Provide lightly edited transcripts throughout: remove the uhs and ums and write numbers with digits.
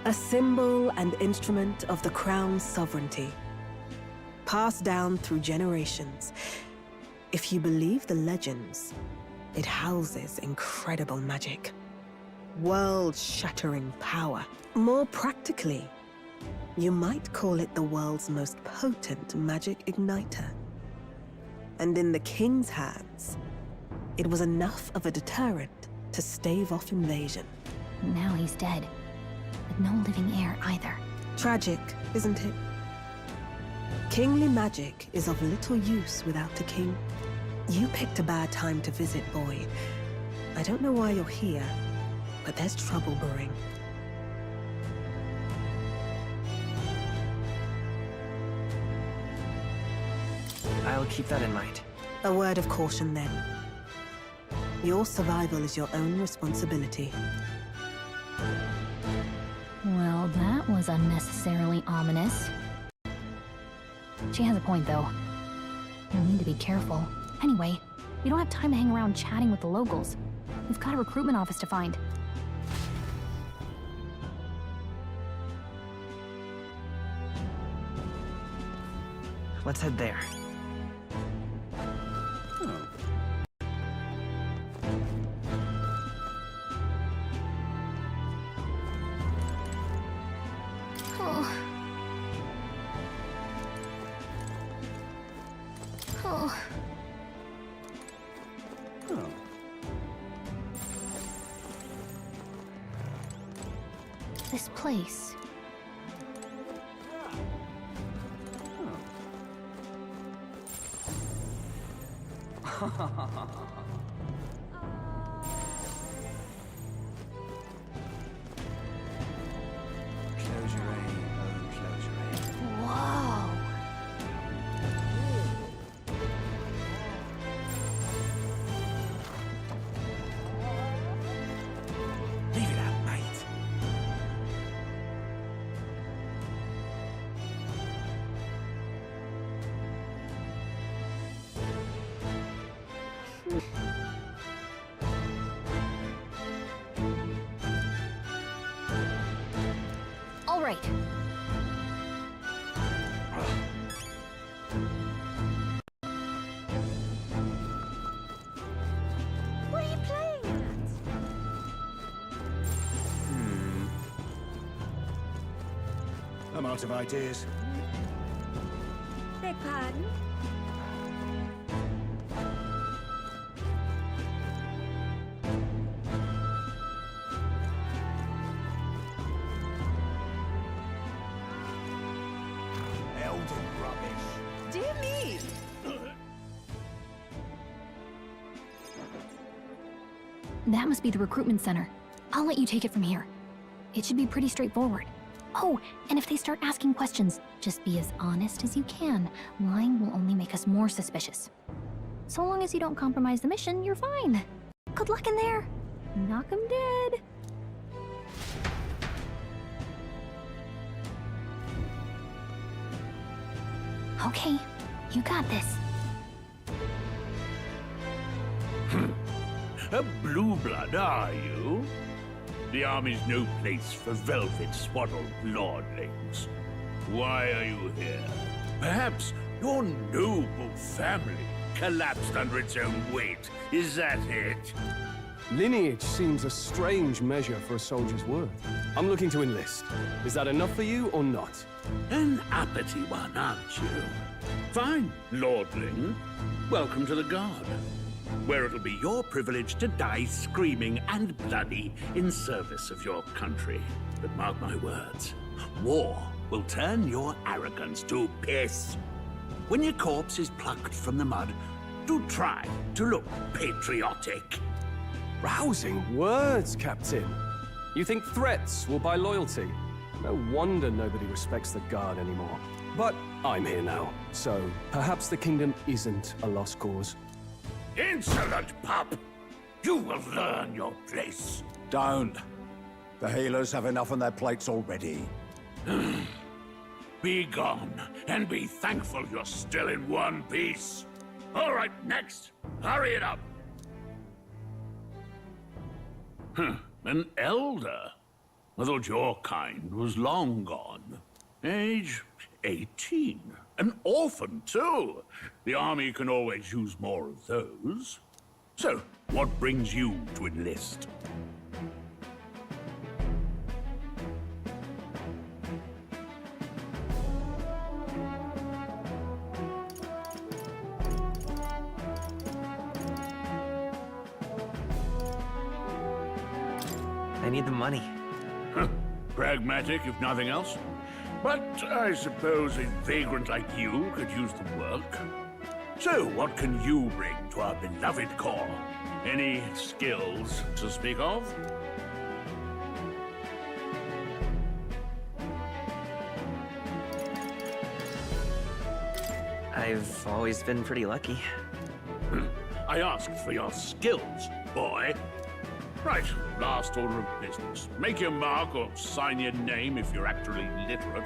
A symbol and instrument of the crown's sovereignty, passed down through generations. If you believe the legends, it houses incredible magic, world-shattering power. More practically, you might call it the world's most potent magic igniter. And in the king's hands, it was enough of a deterrent to stave off invasion. Now he's dead, with no living heir either. Tragic, isn't it? Kingly magic is of little use without a king. You picked a bad time to visit, boy. I don't know why you're here, but there's trouble brewing. I'll keep that in mind. A word of caution, then. Your survival is your own responsibility. Well, that was unnecessarily ominous. She has a point, though. We'll need to be careful. Anyway, we don't have time to hang around chatting with the locals. We've got a recruitment office to find. Let's head there. This place. Whoa! Leave it out, mate. All right. What are you playing at? I'm out of ideas. Beg pardon? Elden rubbish. Dear me! That must be the recruitment center. I'll let you take it from here. It should be pretty straightforward. Oh, and if they start asking questions, just be as honest as you can. Lying will only make us more suspicious. So long as you don't compromise the mission, you're fine. Good luck in there. Knock 'em dead. Okay, you got this. A blue blood, are you? The army's no place for velvet-swaddled lordlings. Why are you here? Perhaps your noble family collapsed under its own weight. Is that it? Lineage seems a strange measure for a soldier's worth. I'm looking to enlist. Is that enough for you or not? An uppity one, aren't you? Fine, lordling. Welcome to the Guard, where it'll be your privilege to die screaming and bloody in service of your country. But mark my words, war will turn your arrogance to piss. When your corpse is plucked from the mud, do try to look patriotic. Rousing words, Captain. You think threats will buy loyalty? No wonder nobody respects the Guard anymore. But I'm here now, so perhaps the kingdom isn't a lost cause. Insolent pup! You will learn your place. Don't. The healers have enough on their plates already. Be gone, and be thankful you're still in one piece. All right, next. Hurry it up. An elder? I thought your kind was long gone. Age 18. An orphan, too. The army can always use more of those. So, what brings you to enlist? I need the money. Huh. Pragmatic, if nothing else. But I suppose a vagrant like you could use the work. So, what can you bring to our beloved corps? Any skills to speak of? I've always been pretty lucky. I asked for your skills, boy. Right, last order of business. Make your mark or sign your name if you're actually literate.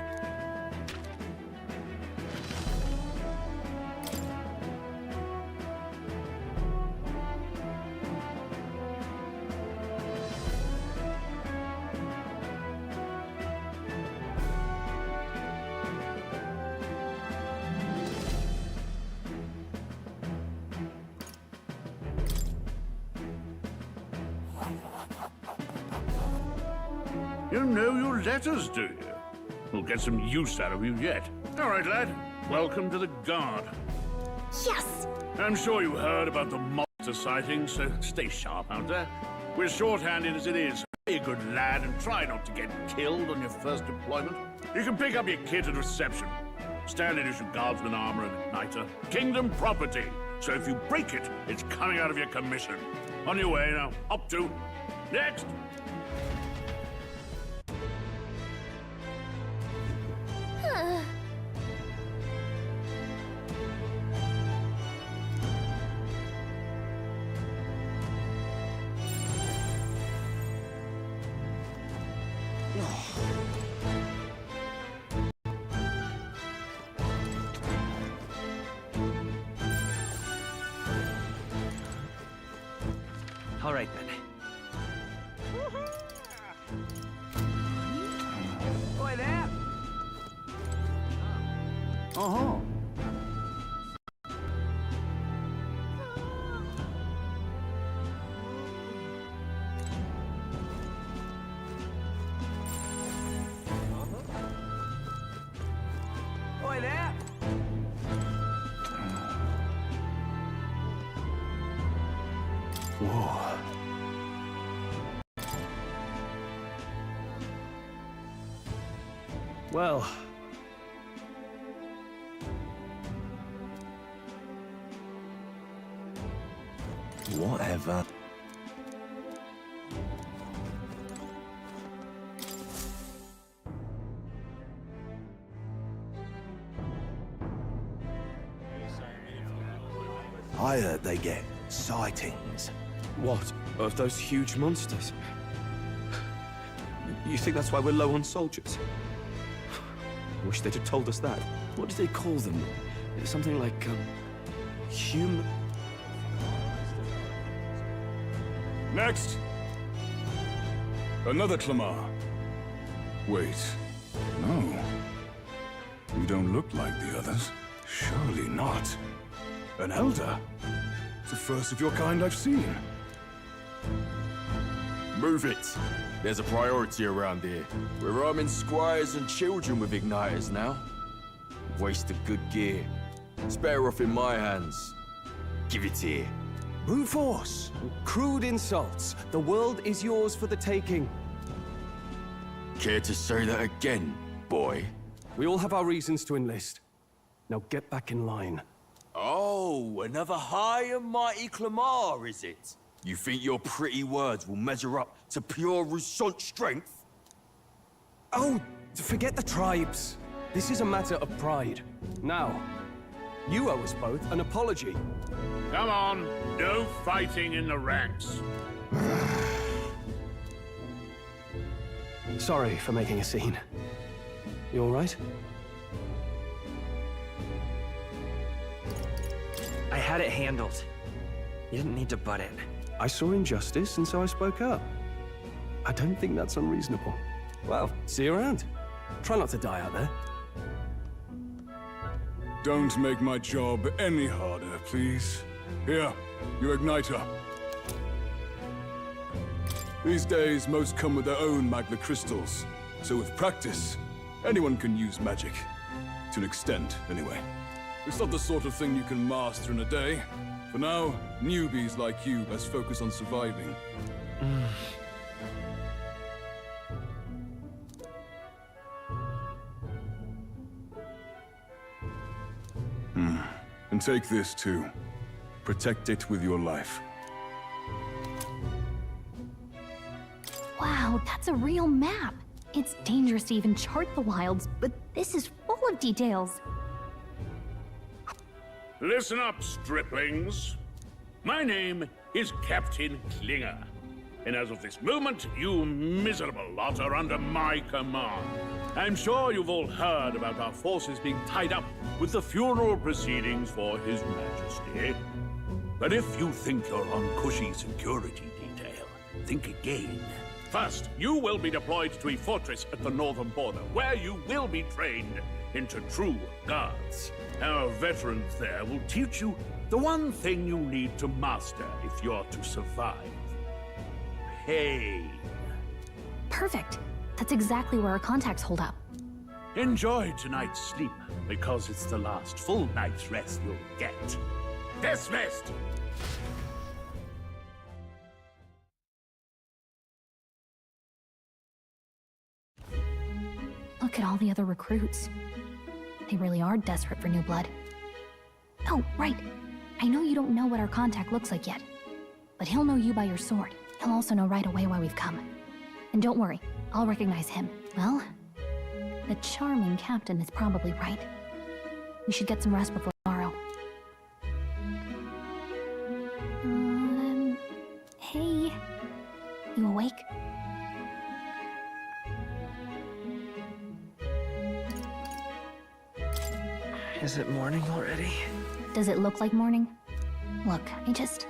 You know your letters, do you? We'll get some use out of you yet. All right, lad. Welcome to the Guard. Yes! I'm sure you heard about the monster sightings, so stay sharp out there. We're shorthanded as it is. Be a good lad and try not to get killed on your first deployment. You can pick up your kit at reception. Standard issue guardsman armor and igniter. Kingdom property. So if you break it, it's coming out of your commission. On your way now. Up to. Next! All right, then. Boy there! Uh-huh. Boy there! Whoa. Well, Whatever. I heard they get sightings. what? Of those huge monsters? You think that's why we're low on soldiers? Wish they'd have told us that. What do they call them? Something like, human... Next! Another Clamar. Wait, no. You don't look like the others. Surely not. An elder? It's the first of your kind I've seen. Move it. There's a priority around here. We're arming squires and children with igniters now. Waste of good gear. It's better off in my hands. Give it here. Brute force! Crude insults. The world is yours for the taking. Care to say that again, boy? We all have our reasons to enlist. Now get back in line. Oh, another high and mighty Clamar, is it? You think your pretty words will measure up to pure Rousseau strength? Oh, forget the tribes. This is a matter of pride. Now, you owe us both an apology. Come on, no fighting in the ranks. Sorry for making a scene. You all right? I had it handled. You didn't need to butt in. I saw injustice, and so I spoke up. I don't think that's unreasonable. Well, see you around. Try not to die out there. Don't make my job any harder, please. Here, your igniter. These days, most come with their own magna crystals. So with practice, anyone can use magic. To an extent, anyway. It's not the sort of thing you can master in a day. For now, newbies like you best focus on surviving. And take this too. Protect it with your life. Wow, that's a real map. It's dangerous to even chart the wilds, but this is full of details. Listen up, striplings. My name is Captain Klinger. And as of this moment, you miserable lot are under my command. I'm sure you've all heard about our forces being tied up with the funeral proceedings for His Majesty. But if you think you're on cushy security detail, think again. First, you will be deployed to a fortress at the northern border, where you will be trained into true guards. Our veterans there will teach you the one thing you need to master if you're to survive. Pain. Perfect. That's exactly where our contacts hold up. Enjoy tonight's sleep, because it's the last full night's rest you'll get. Dismissed! Look at all the other recruits. They really are desperate for new blood. Oh, right. I know you don't know what our contact looks like yet, but he'll know you by your sword. He'll also know right away why we've come. And don't worry, I'll recognize him. Well, the charming captain is probably right. We should get some rest before tomorrow. Hey. You awake? Is it morning already? Does it look like morning? Look, I just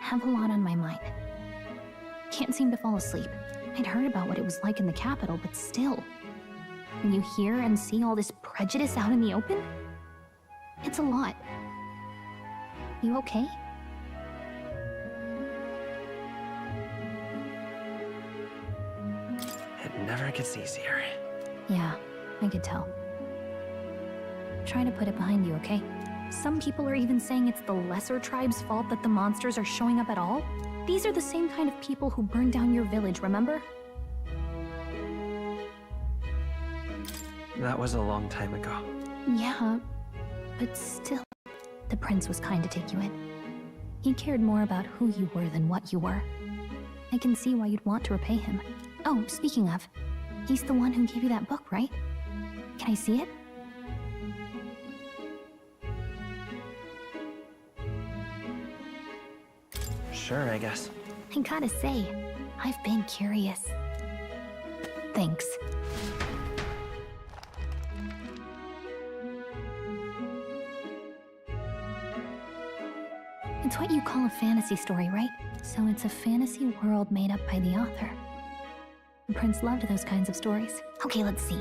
have a lot on my mind. Can't seem to fall asleep. I'd heard about what it was like in the capital, but still. When you hear and see all this prejudice out in the open, it's a lot. You okay? It never gets easier. Yeah, I could tell. Try to put it behind you, okay? Some people are even saying it's the lesser tribe's fault that the monsters are showing up at all. These are the same kind of people who burned down your village, remember? That was a long time ago. Yeah, but still, the prince was kind to take you in. He cared more about who you were than what you were. I can see why you'd want to repay him. Oh, speaking of, he's the one who gave you that book, right? Can I see it? Sure, I guess. I gotta say, I've been curious. Thanks. It's what you call a fantasy story, right? So it's a fantasy world made up by the author. The prince loved those kinds of stories. Okay, let's see.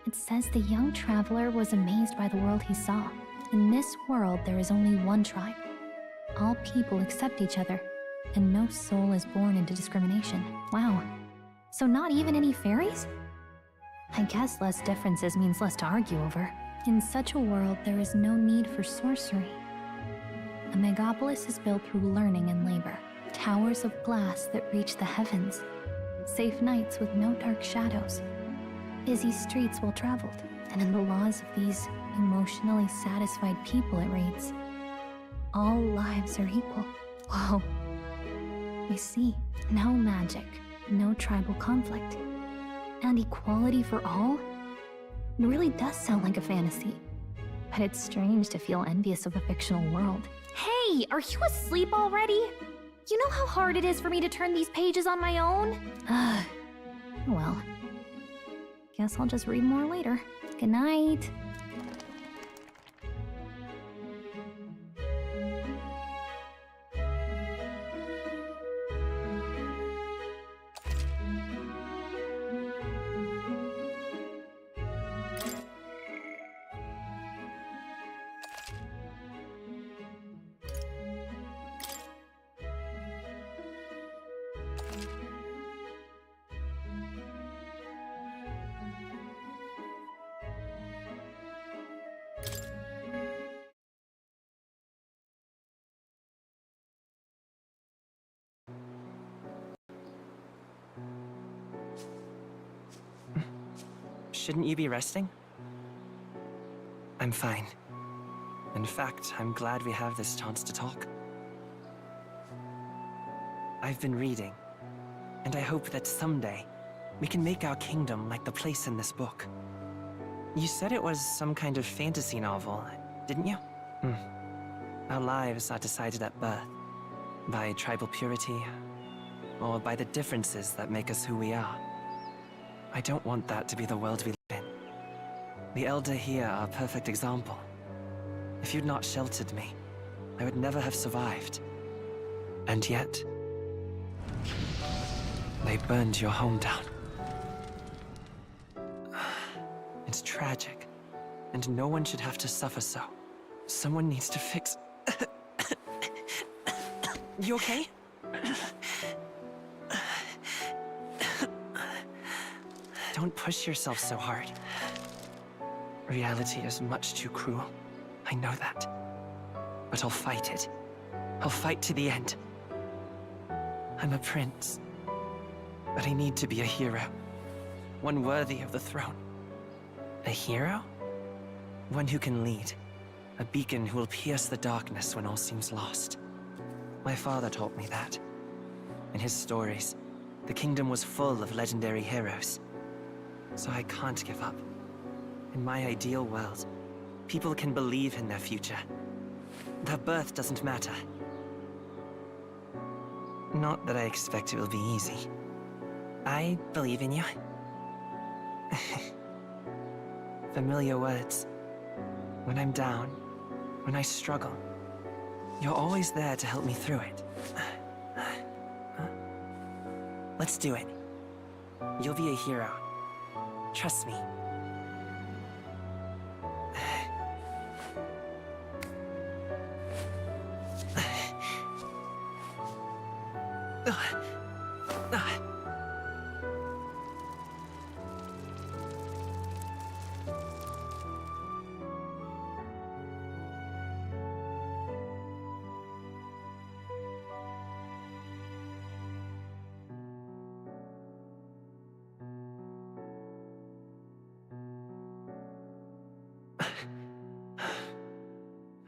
It says the young traveler was amazed by the world he saw. In this world, there is only one tribe. All people accept each other, and no soul is born into discrimination. Wow. So not even any fairies? I guess less differences means less to argue over. In such a world, there is no need for sorcery. A megapolis is built through learning and labor. Towers of glass that reach the heavens. Safe nights with no dark shadows. Busy streets well traveled. And in the laws of these emotionally satisfied people, it reads, all lives are equal. Whoa. I see. No magic, no tribal conflict, and equality for all? It really does sound like a fantasy. But it's strange to feel envious of a fictional world. Hey, are you asleep already? You know how hard it is for me to turn these pages on my own? Well, guess I'll just read more later. Good night. Shouldn't you be resting? I'm fine. In fact, I'm glad we have this chance to talk. I've been reading, and I hope that someday we can make our kingdom like the place in this book. You said it was some kind of fantasy novel, didn't you? Our lives are decided at birth, by tribal purity, or by the differences that make us who we are. I don't want that to be the world we live in. The Elder here are a perfect example. If you'd not sheltered me, I would never have survived. And yet, they burned your home down. It's tragic, and no one should have to suffer so. Someone needs to fix... You okay? Don't push yourself so hard. Reality is much too cruel. I know that. But I'll fight it. I'll fight to the end. I'm a prince. But I need to be a hero. One worthy of the throne. A hero? One who can lead. A beacon who will pierce the darkness when all seems lost. My father taught me that. In his stories, the kingdom was full of legendary heroes. So I can't give up. In my ideal world, people can believe in their future. Their birth doesn't matter. Not that I expect it will be easy. I believe in you. Familiar words. When I'm down, when I struggle, you're always there to help me through it. Let's do it. You'll be a hero. Trust me.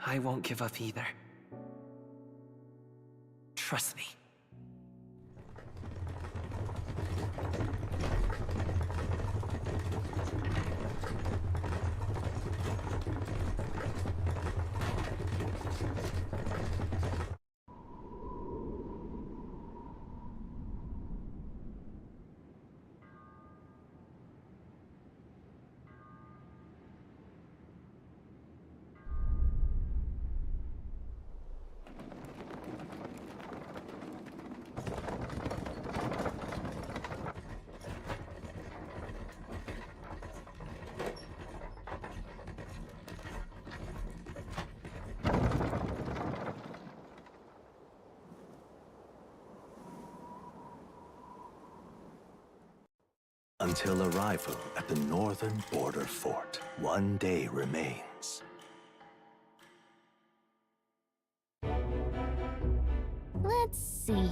I won't give up either. Trust me. Until arrival at the northern border fort, one day remains. Let's see.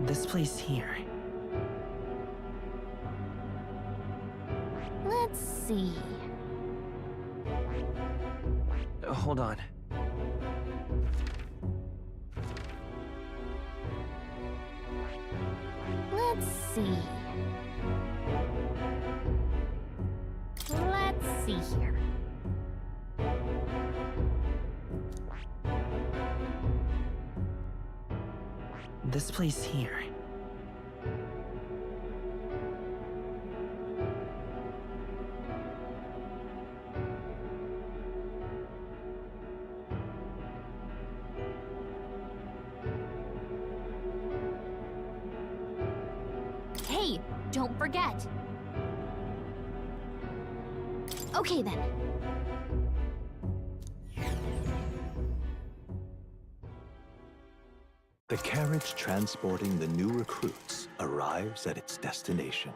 This place here. Let's see. Hold on. Let's see. Let's see here. This place here. Hey, don't forget. Okay then. The carriage transporting the new recruits arrives at its destination.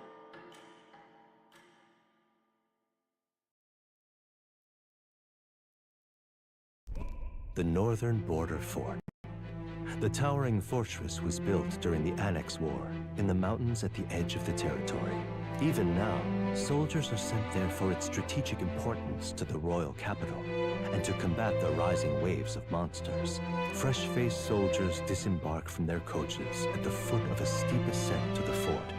The northern border fort. The towering fortress was built during the Annex War in the mountains at the edge of the territory. Even now, soldiers are sent there for its strategic importance to the royal capital and to combat the rising waves of monsters. Fresh-faced soldiers disembark from their coaches at the foot of a steep ascent to the fort,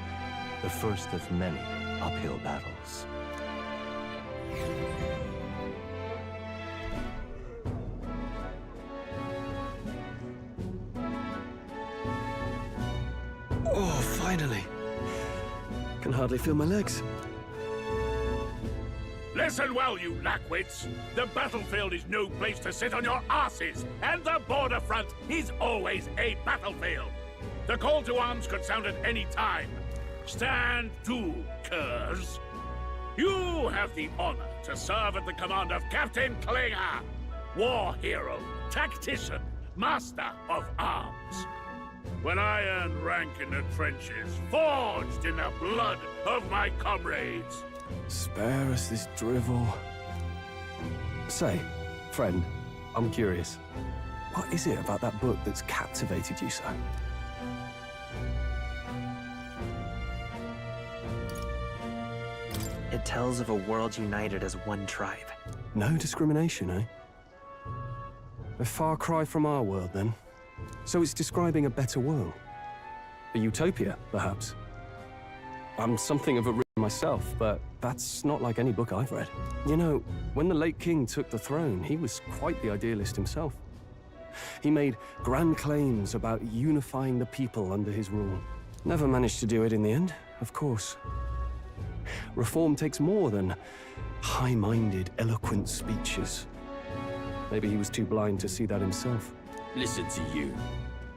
the first of many uphill battles. Oh, finally. Can hardly feel my legs. Listen well, you lackwits. The battlefield is no place to sit on your asses, and the border front is always a battlefield. The call to arms could sound at any time. Stand to, curs. You have the honor to serve at the command of Captain Klinger, war hero, tactician, master of arms. When I earned rank in the trenches, forged in the blood of my comrades. Spare us this drivel. Say, friend, I'm curious. What is it about that book that's captivated you so? It tells of a world united as one tribe. No discrimination, eh? A far cry from our world, then. So it's describing a better world. A utopia, perhaps. I'm something of a reader myself, but that's not like any book I've read. You know, when the late king took the throne, he was quite the idealist himself. He made grand claims about unifying the people under his rule. Never managed to do it in the end, of course. Reform takes more than high-minded, eloquent speeches. Maybe he was too blind to see that himself. Listen to you.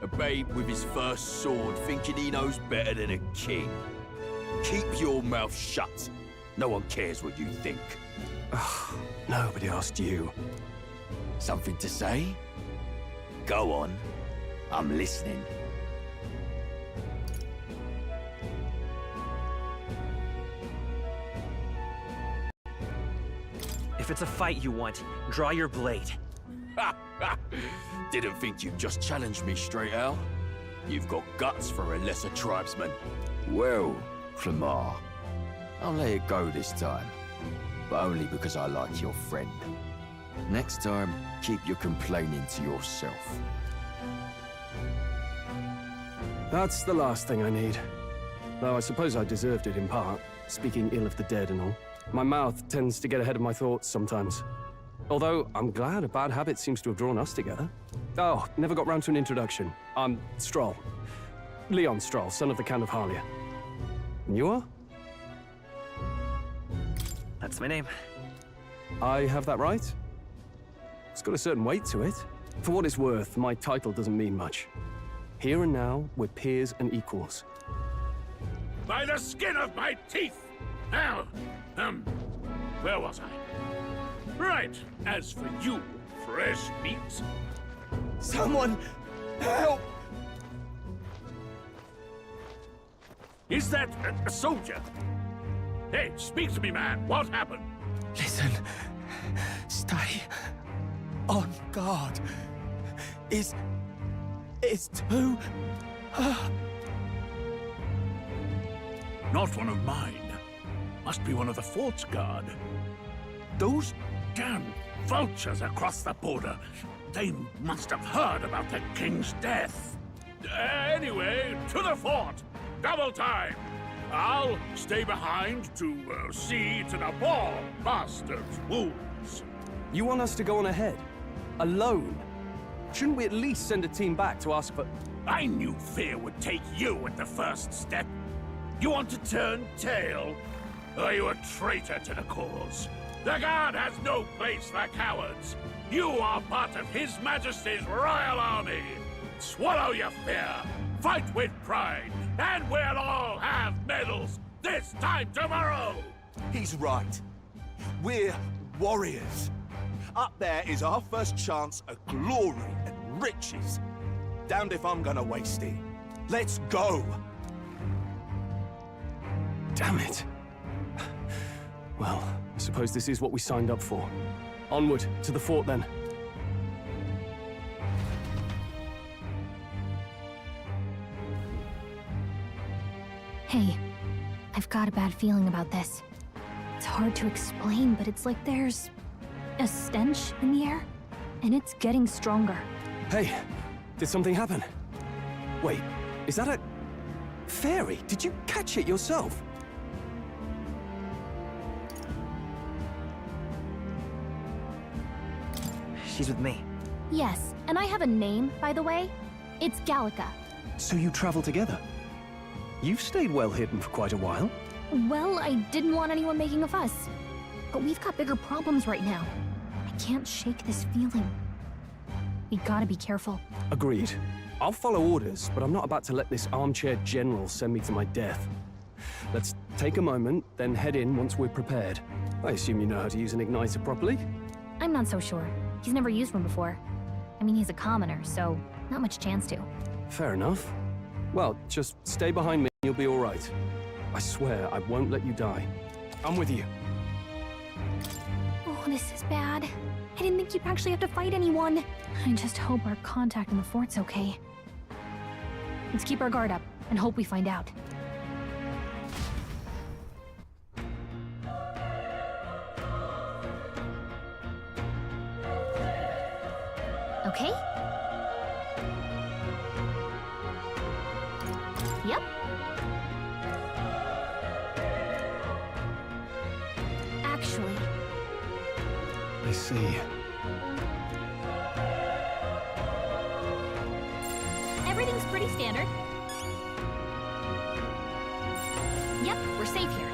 A babe with his first sword thinking he knows better than a king. Keep your mouth shut. No one cares what you think. Ugh, nobody asked you. Something to say? Go on. I'm listening. If it's a fight you want, draw your blade. Didn't think you'd just challenge me straight out. You've got guts for a lesser tribesman. Well, Clemar, I'll let it go this time. But only because I like your friend. Next time, keep your complaining to yourself. That's the last thing I need. Though I suppose I deserved it in part, speaking ill of the dead and all. My mouth tends to get ahead of my thoughts sometimes. Although, I'm glad a bad habit seems to have drawn us together. Oh, never got round to an introduction. I'm Stroll. Leon Stroll, son of the Count of Harlia. And you are? That's my name. I have that right? It's got a certain weight to it. For what it's worth, my title doesn't mean much. Here and now, we're peers and equals. By the skin of my teeth! Now, where was I? Right, as for you, fresh meat. Someone, help! Is that a soldier? Hey, speak to me, man. What happened? Listen, stay on guard. It's too... Not one of mine. Must be one of the fort's guard. Those damn vultures across the border. They must have heard about the king's death. Anyway, to the fort. Double time. I'll stay behind to see to the poor bastard's wounds. You want us to go on ahead? Alone? Shouldn't we at least send a team back to ask for... I knew fear would take you at the first step. You want to turn tail? Are you a traitor to the cause? The Guard has no place for cowards. You are part of His Majesty's Royal Army. Swallow your fear, fight with pride, and we'll all have medals this time tomorrow! He's right. We're warriors. Up there is our first chance at glory and riches. Damned if I'm gonna waste it. Let's go! Damn it. Well, I suppose this is what we signed up for. Onward, to the fort then. Hey, I've got a bad feeling about this. It's hard to explain, but it's like there's a stench in the air, and it's getting stronger. Hey, did something happen? Wait, is that a fairy? Did you catch it yourself? She's with me. Yes, and I have a name, by the way. It's Gallica. So you travel together? You've stayed well hidden for quite a while. Well, I didn't want anyone making a fuss. But we've got bigger problems right now. I can't shake this feeling. We gotta be careful. Agreed. I'll follow orders, but I'm not about to let this armchair general send me to my death. Let's take a moment, then head in once we're prepared. I assume you know how to use an igniter properly? I'm not so sure. He's never used one before. I mean, he's a commoner, so not much chance to. Fair enough. Well, just stay behind me, you'll be all right. I swear I won't let you die. I'm with you. Oh, this is bad. I didn't think you'd actually have to fight anyone. I just hope our contact in the fort's okay. Let's keep our guard up and hope we find out. Okay? Yep. Actually... I see. Everything's pretty standard. Yep, we're safe here.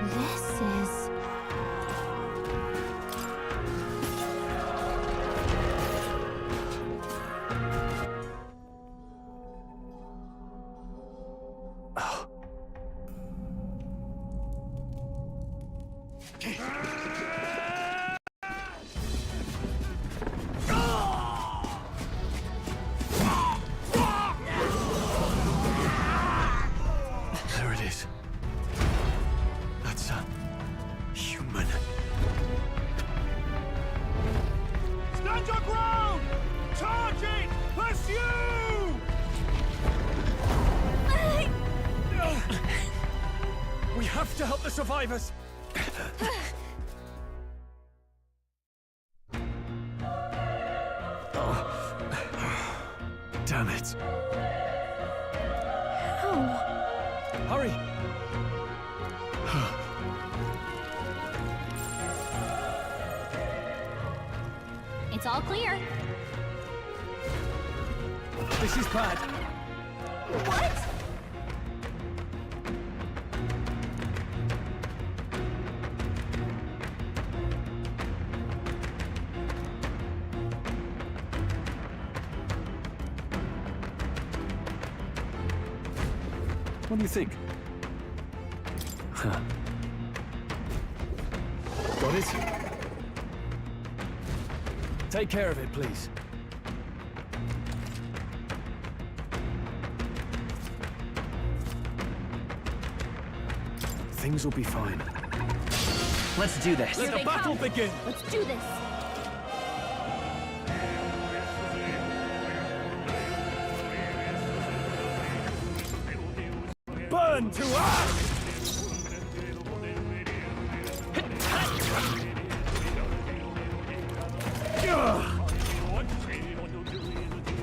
This is... There it is. That's a human. Stand your ground! Charge it! Pursue! We have to help the survivors! Damn it. Oh, Hurry! it's all clear. This is bad. What? What do you think? Huh. Got it? Take care of it, please. Things will be fine. Let's do this. Let the battle begin! Let's do this! Burn to ash!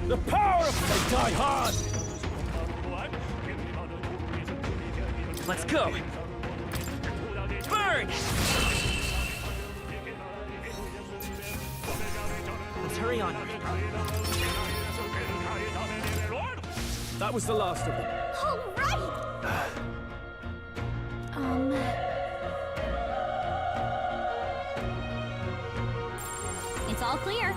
The power of fate die hard! Let's go. Burn! Let's hurry on. That was the last of them. All right! All clear.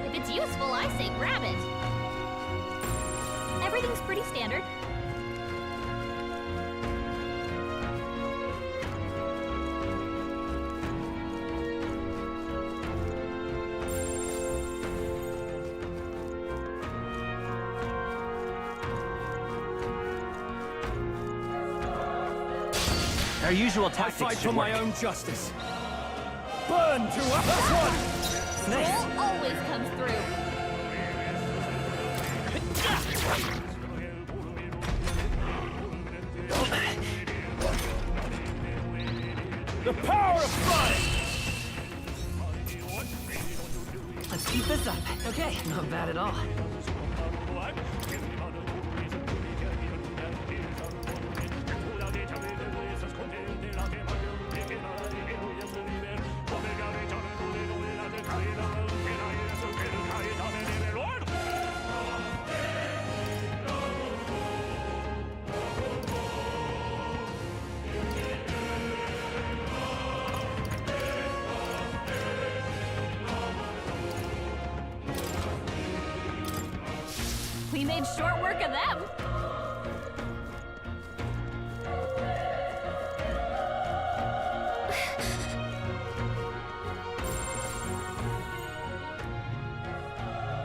If it's useful, I say grab it. Everything's pretty standard. Our usual I tactics fight should for my work. own justice. Burn to one! Nice. Troll always comes through. The power of fire! Let's keep this up. Okay, not bad at all. We made short work of them.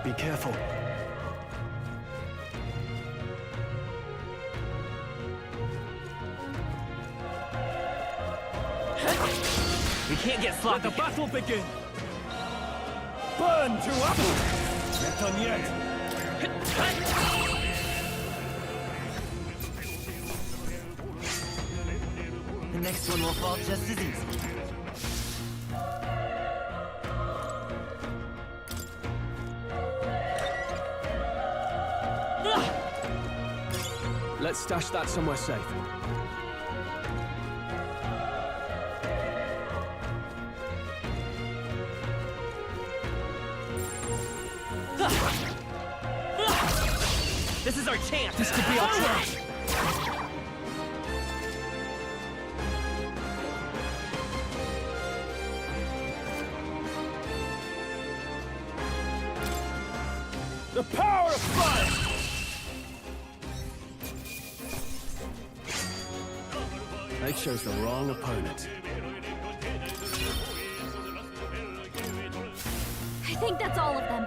Be careful. We can't get sloppy. Let the battle begin! Burn to apple! Not done yet! The next one will fall just as easy. Let's stash that somewhere safe. This is our chance. This could be our chance. The power of fire! They chose the wrong opponent. I think that's all of them.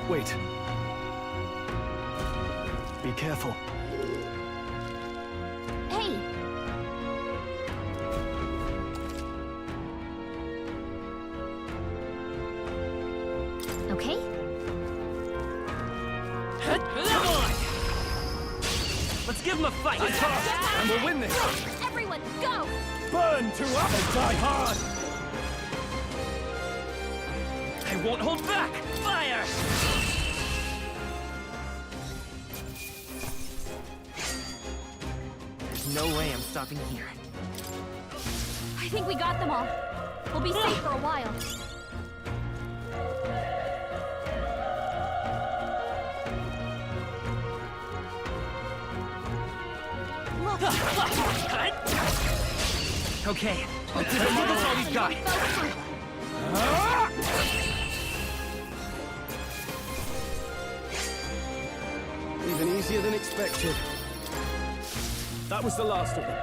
Wait. Be careful. Hey! Okay? Come on! Let's give him a fight. And we'll win this! Everyone, go! Burn to up and die hard! I won't hold back! Fire! There's no way I'm stopping here. I think we got them all. We'll be safe for a while. Okay, let's give this all we've got. Even easier than expected. That was the last of them.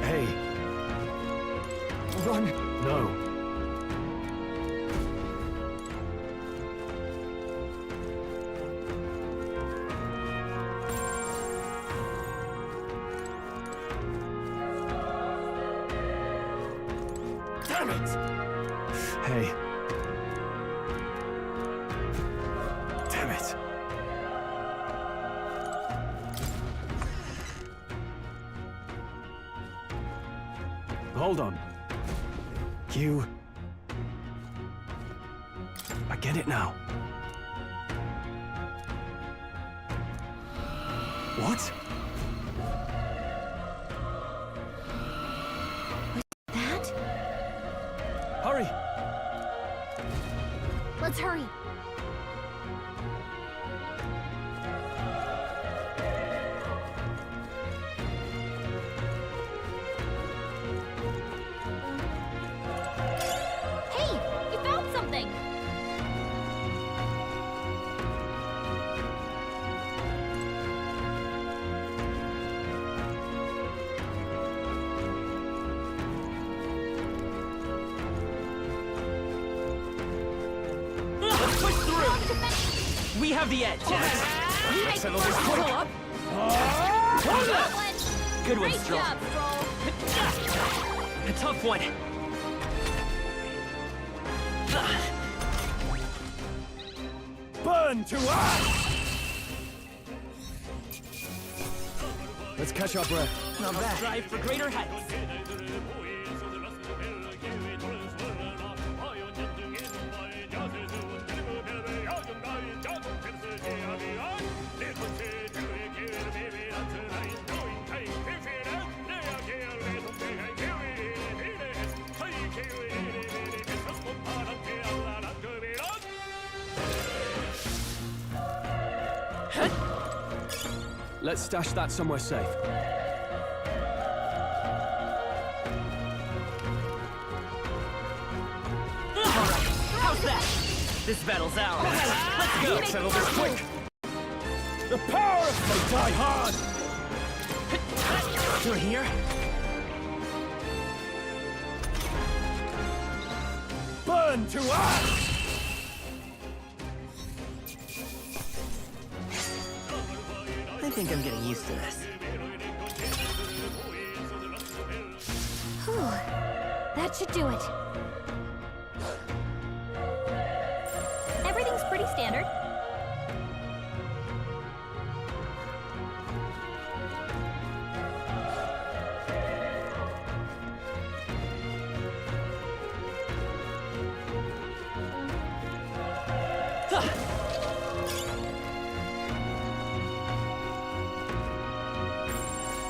Hey. Run! No. Damn it! Hey. Damn it. Hold on. You... I get it now. What? That? Hurry! Let's hurry. Hey, you found something. Push through! We have the edge! You make settle first this quick. pull up. Good one, Great Stroll. job, Stroll. A tough one. Burn to ash! Let's catch our breath. Not bad. Strive for greater heights. Let's stash that somewhere safe. Alright, how's that? This battle's ours. Let's go! Let's settle this quick! The power of fate die hard! Through here? Burn to ash! I think I'm getting used to this. Whew. That should do it. Everything's pretty standard.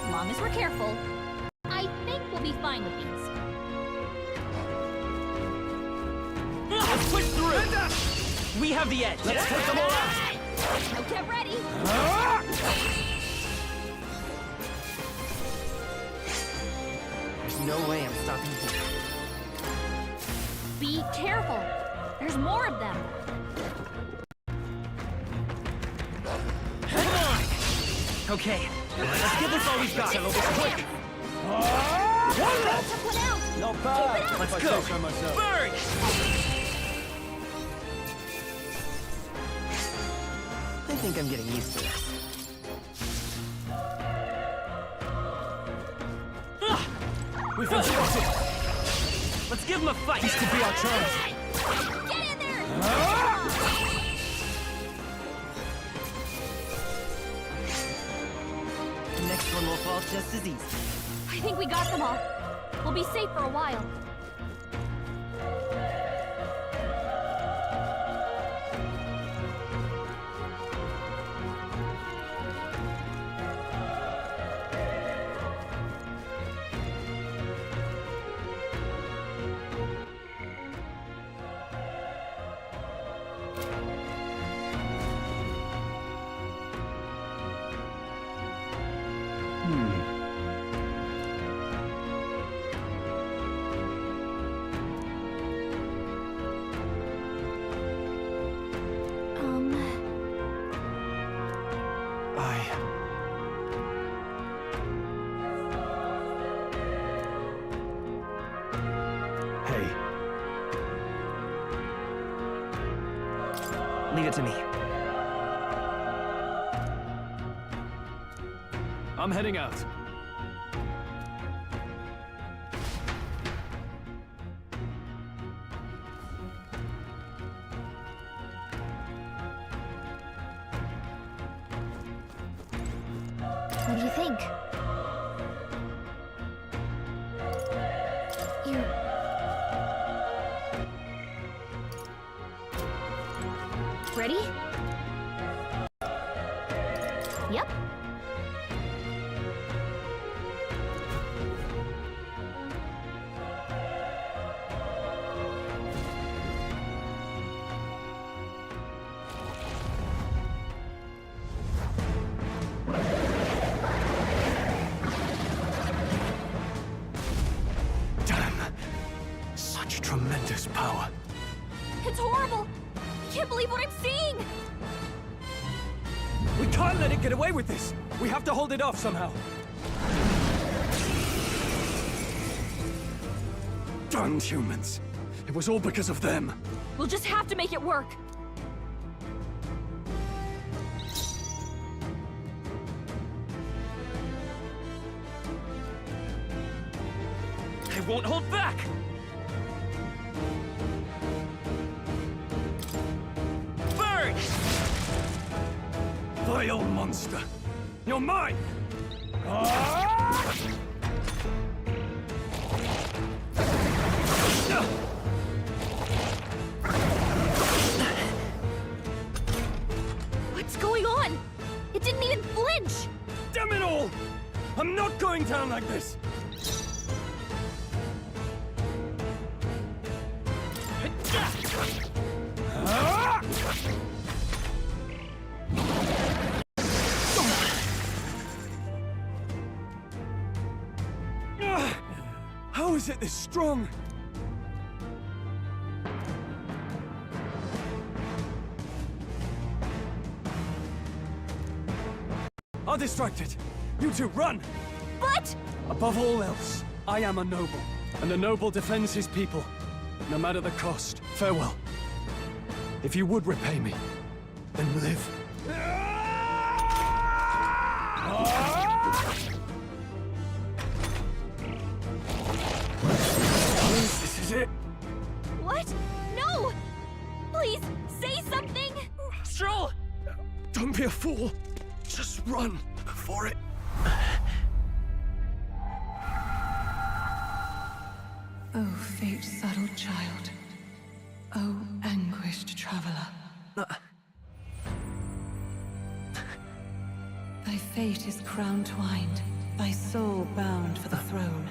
As long as we're careful, I think we'll be fine with these. Let's push through! We have the edge! Let's take them all out! Now get ready! There's no way I'm stopping here. Be careful! There's more of them! Come on! Okay, let's give this all we've got. Settle this quick! Took one out! Not bad! Keep it up. Let's If I go! say so myself. Burn! I think I'm getting used to this. We've been spotted! Let's give him a fight! This could be our chance! Get in there! The next one will fall just as easy. I think we got them all. We'll be safe for a while. Hey, Leave it to me. I'm heading out. What do you think? You... Ready? Yep. Such tremendous power. It's horrible! I can't believe what I'm seeing! We can't let it get away with this! We have to hold it off somehow. Darn humans. It was all because of them. We'll just have to make it work! I won't hold back! Burn! Vile monster! You're mine! Ah! What's going on? It didn't even flinch! Damn it all! I'm not going down like this! Ah! How is it this strong? I'll distract it. You two, run! But... Above all else, I am a noble, and a noble defends his people, no matter the cost. Farewell. If you would repay me, then live. This is it. What? No! Please, say something! Stroll! Don't be a fool. Just run for it. Oh, fate-saddled child. Oh, anguished traveler. Thy fate is crown-twined, thy soul bound for the throne.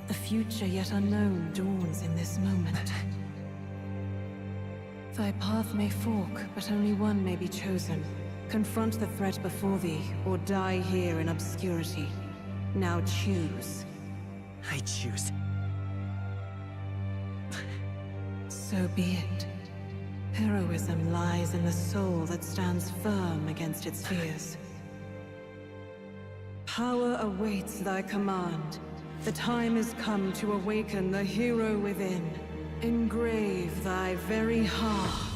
The future yet unknown dawns in this moment. Thy path may fork, but only one may be chosen. Confront the threat before thee, or die here in obscurity. Now choose. I choose. So be it. Heroism lies in the soul that stands firm against its fears. Power awaits thy command. The time is come to awaken the hero within. Engrave thy very heart.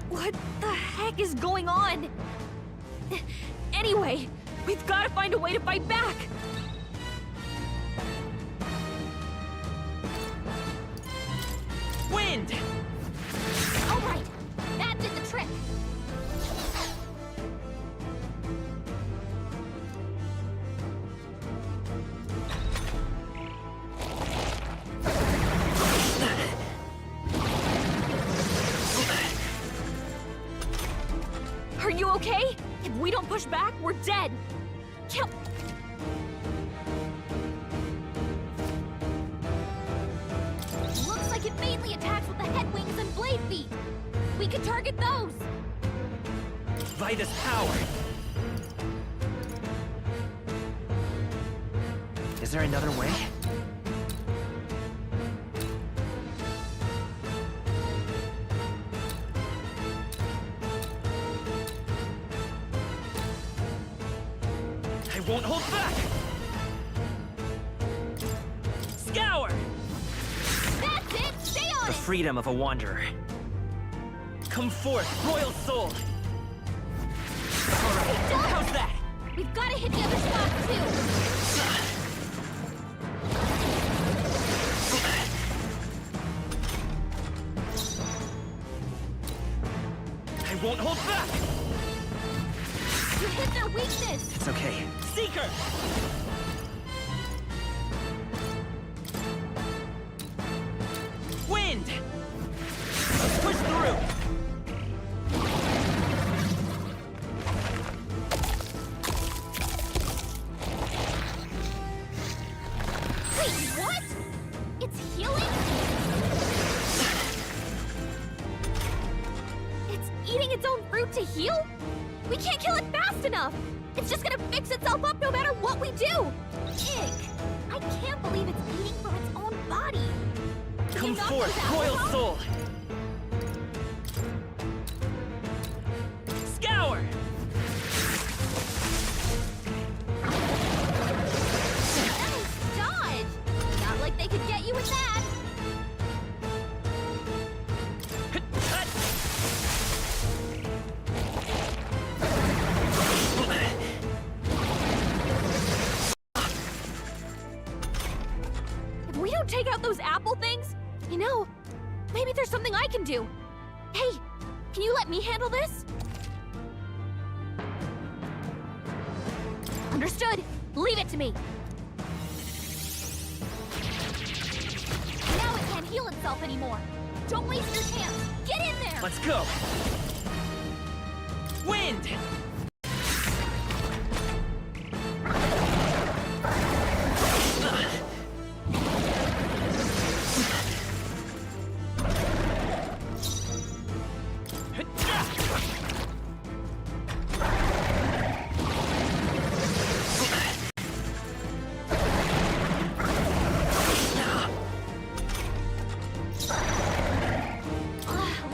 What the heck is going on? Anyway, we've got to find a way to fight back! Wind! Alright, that did the trick! Are you okay? If we don't push back, we're dead! Kill... feet. We could target those. By this power. Is there another way? I won't hold back! Scour! That's it! Stay on The it! freedom of a wanderer. Come forth, royal soul! Alright, how's that? We've got to hit the other spots, too! I won't hold back! You hit their weakness! It's okay. Seeker! Wind! Push through! Wait, what? It's healing? It's eating its own fruit to heal? We can't kill it fast enough! It's just gonna fix itself up no matter what we do! Ick! I can't believe it's eating from its own body! Can you Come not forth, use that, royal huh? soul! Scour! Nice dodge! Not like they could get you with that! If we don't take out those apple things, you know, maybe there's something I can do. Hey, can you let me handle this? Understood. Leave it to me. Now it can't heal itself anymore. Don't waste your chance. Get in there! Let's go! Wind!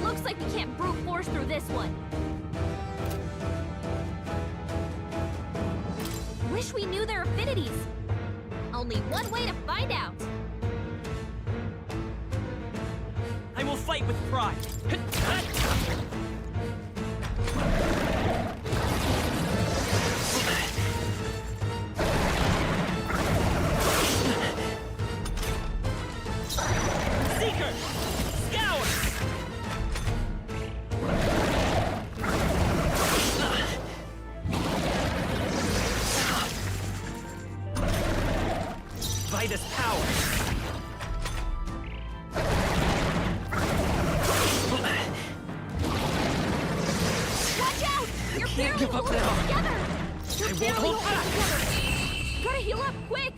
Looks like we can't brute force through this one. Wish we knew their affinities. Only one way to find out. I will fight with pride! Seeker! Scour! By this power! Watch out! You're can't barely give up holding now. it together. You're I won't barely hold holding back. it together. Gotta heal up quick.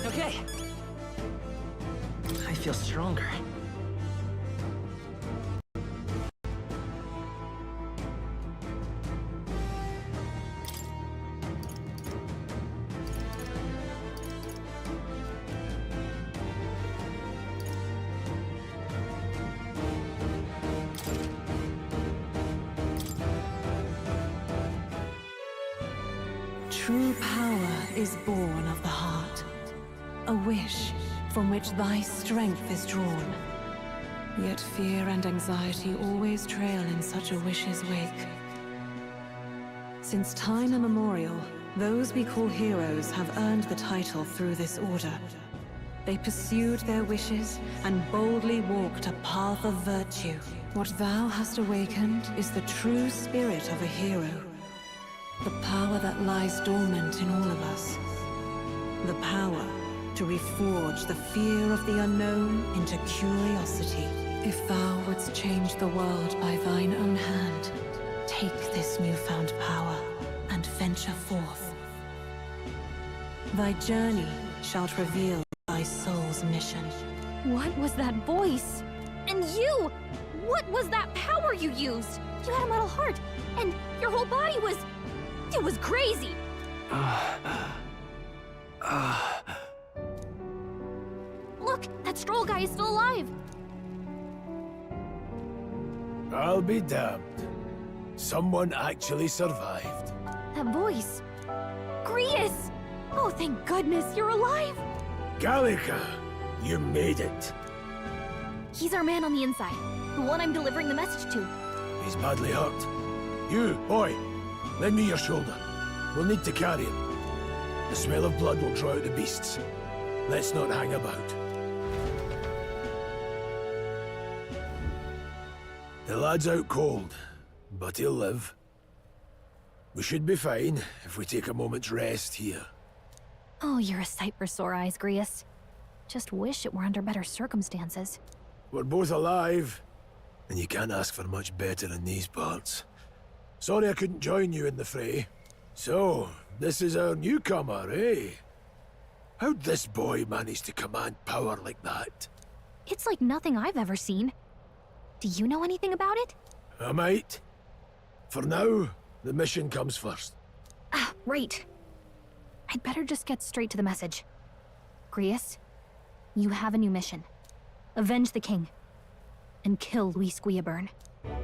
Okay. I feel stronger. True power is born of the heart. A wish from which thy strength is drawn. Yet fear and anxiety always trail in such a wish's wake. Since time immemorial, those we call heroes have earned the title through this order. They pursued their wishes and boldly walked a path of virtue. What thou hast awakened is the true spirit of a hero. The power that lies dormant in all of us. The power to reforge the fear of the unknown into curiosity. If thou wouldst change the world by thine own hand, take this newfound power and venture forth. Thy journey shalt reveal thy soul's mission. What was that voice? And you! What was that power you used? You had a metal heart, and your whole body was... It was crazy! Look, that Stroll guy is still alive! I'll be damned. Someone actually survived. That voice... Grius! Oh, thank goodness, you're alive! Gallica, you made it. He's our man on the inside, the one I'm delivering the message to. He's badly hurt. You, boy, lend me your shoulder. We'll need to carry him. The smell of blood will draw out the beasts. Let's not hang about. The lad's out cold, but he'll live. We should be fine if we take a moment's rest here. Oh, you're a sight for sore eyes, Grius. Just wish it were under better circumstances. We're both alive, and you can't ask for much better in these parts. Sorry I couldn't join you in the fray. So, this is our newcomer, eh? How'd this boy manage to command power like that? It's like nothing I've ever seen. Do you know anything about it? I might. For now, the mission comes first. Ah, right. I'd better just get straight to the message. Grius, you have a new mission. Avenge the king. And kill Luis Guillaburn.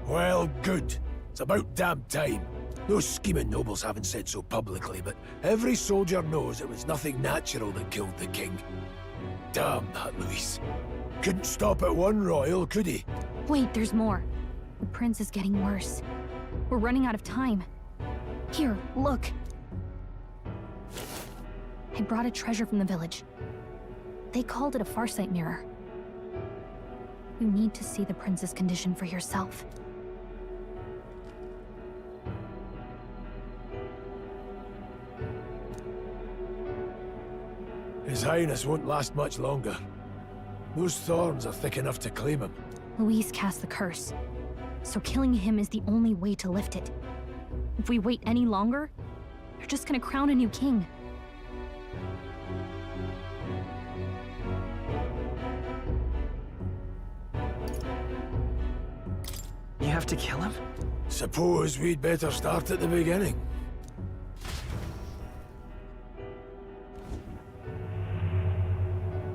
Well, good. It's about damn time. Those scheming nobles haven't said so publicly, but every soldier knows it was nothing natural that killed the king. Damn that Luis. Couldn't stop at one royal, could he? Wait, there's more. The prince is getting worse. We're running out of time. Here, look. I brought a treasure from the village. They called it a farsight mirror. You need to see the prince's condition for yourself. His Highness won't last much longer. Those thorns are thick enough to claim him. Luis cast the curse, so killing him is the only way to lift it. If we wait any longer, they're just gonna crown a new king. You have to kill him? Suppose we'd better start at the beginning.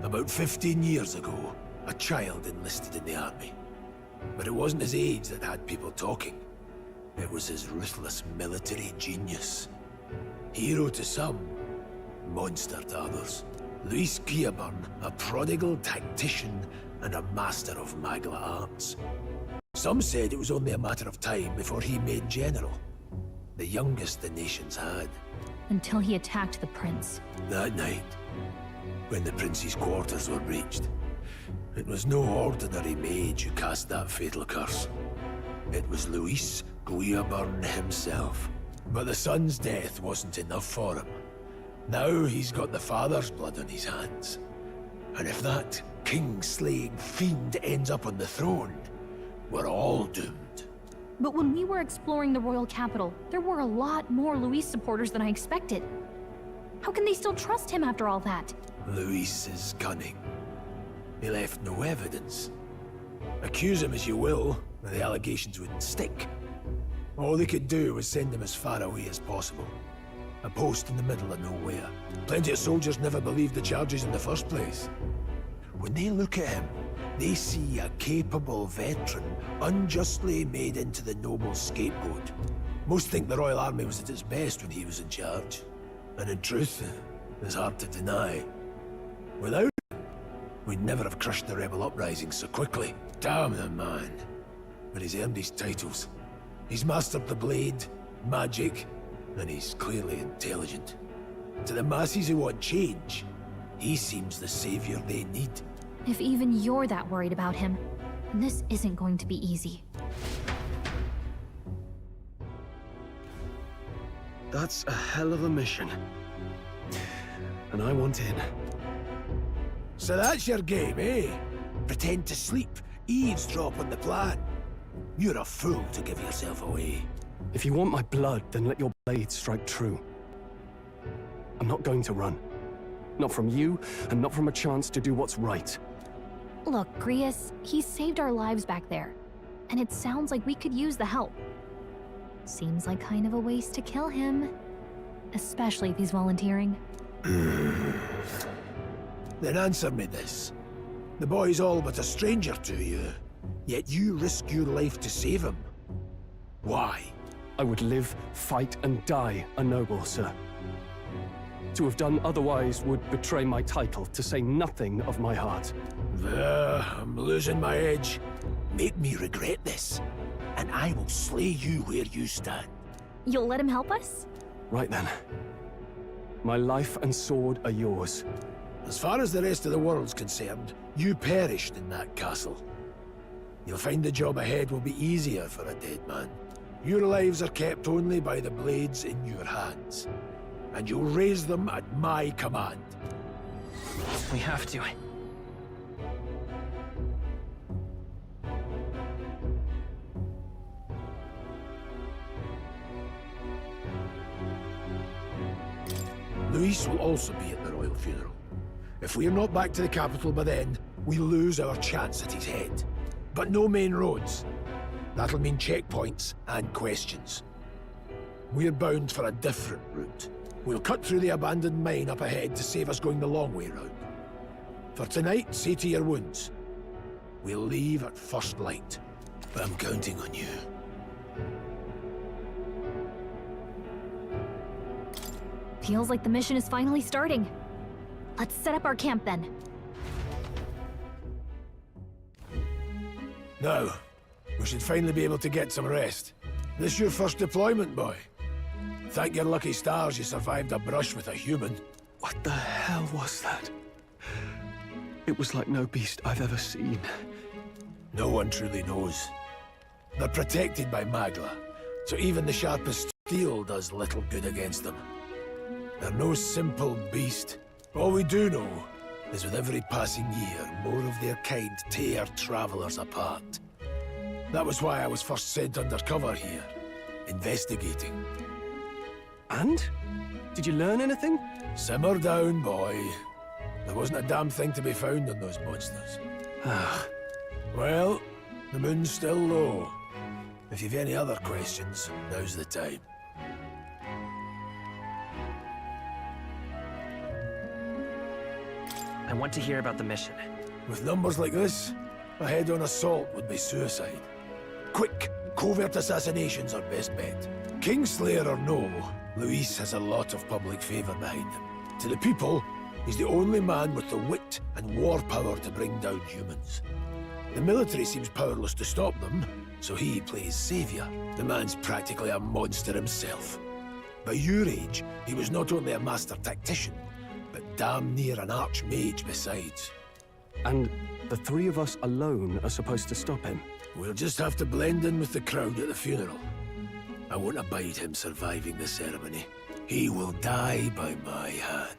About 15 years ago, a child enlisted in the army. But it wasn't his age that had people talking. It was his ruthless military genius. Hero to some, monster to others. Luis Guillaburn, a prodigal tactician and a master of Magla arts. Some said it was only a matter of time before he made general. The youngest the nations had. Until he attacked the prince. That night, when the prince's quarters were breached, it was no ordinary mage who cast that fatal curse. It was Luis Guillaburn himself. But the son's death wasn't enough for him. Now he's got the father's blood on his hands. And if that king-slaying fiend ends up on the throne, we're all doomed. But when we were exploring the royal capital, there were a lot more Luis supporters than I expected. How can they still trust him after all that? Luis is cunning. He left no evidence. Accuse him as you will, and the allegations wouldn't stick. All they could do was send him as far away as possible. A post in the middle of nowhere. Plenty of soldiers never believed the charges in the first place. When they look at him, they see a capable veteran unjustly made into the noble's scapegoat. Most think the Royal Army was at its best when he was in charge. And in truth, it's hard to deny. Without him, we'd never have crushed the rebel uprising so quickly. Damn the man. But he's earned his titles. He's mastered the blade, magic, and he's clearly intelligent. To the masses who want change, he seems the savior they need. If even you're that worried about him, this isn't going to be easy. That's a hell of a mission. And I want in. So that's your game, eh? Pretend to sleep, eavesdrop on the plan. You're a fool to give yourself away. If you want my blood, then let your blade strike true. I'm not going to run. Not from you, and not from a chance to do what's right. Look, Grius, he saved our lives back there. And it sounds like we could use the help. Seems like kind of a waste to kill him. Especially if he's volunteering. Then answer me this. The boy's all but a stranger to you, yet you risk your life to save him. Why? I would live, fight, and die a noble, sir. To have done otherwise would betray my title, to say nothing of my heart. I'm losing my edge. Make me regret this, and I will slay you where you stand. You'll let him help us? Right then. My life and sword are yours. As far as the rest of the world's concerned, you perished in that castle. You'll find the job ahead will be easier for a dead man. Your lives are kept only by the blades in your hands, and you'll raise them at my command. We have to. Luis will also be at the royal funeral. If we're not back to the capital by then, we lose our chance at his head. But no main roads. That'll mean checkpoints and questions. We're bound for a different route. We'll cut through the abandoned mine up ahead to save us going the long way round. For tonight, see to your wounds. We'll leave at first light. I'm counting on you. Feels like the mission is finally starting. Let's set up our camp then. Now, we should finally be able to get some rest. This your first deployment, boy? Thank your lucky stars you survived a brush with a human. What the hell was that? It was like no beast I've ever seen. No one truly knows. They're protected by Magla, so even the sharpest steel does little good against them. They're no simple beast. All we do know is with every passing year, more of their kind tear travelers apart. That was why I was first sent undercover here, investigating. And? Did you learn anything? Simmer down, boy. There wasn't a damn thing to be found on those monsters. Well, the moon's still low. If you've any other questions, now's the time. I want to hear about the mission. With numbers like this, a head-on assault would be suicide. Quick, covert assassinations are best bet. Kingslayer or no, Luis has a lot of public favor behind him. To the people, he's the only man with the wit and war power to bring down humans. The military seems powerless to stop them, so he plays savior. The man's practically a monster himself. By your age, he was not only a master tactician, but damn near an archmage besides. And the three of us alone are supposed to stop him? We'll just have to blend in with the crowd at the funeral. I won't abide him surviving the ceremony. He will die by my hand.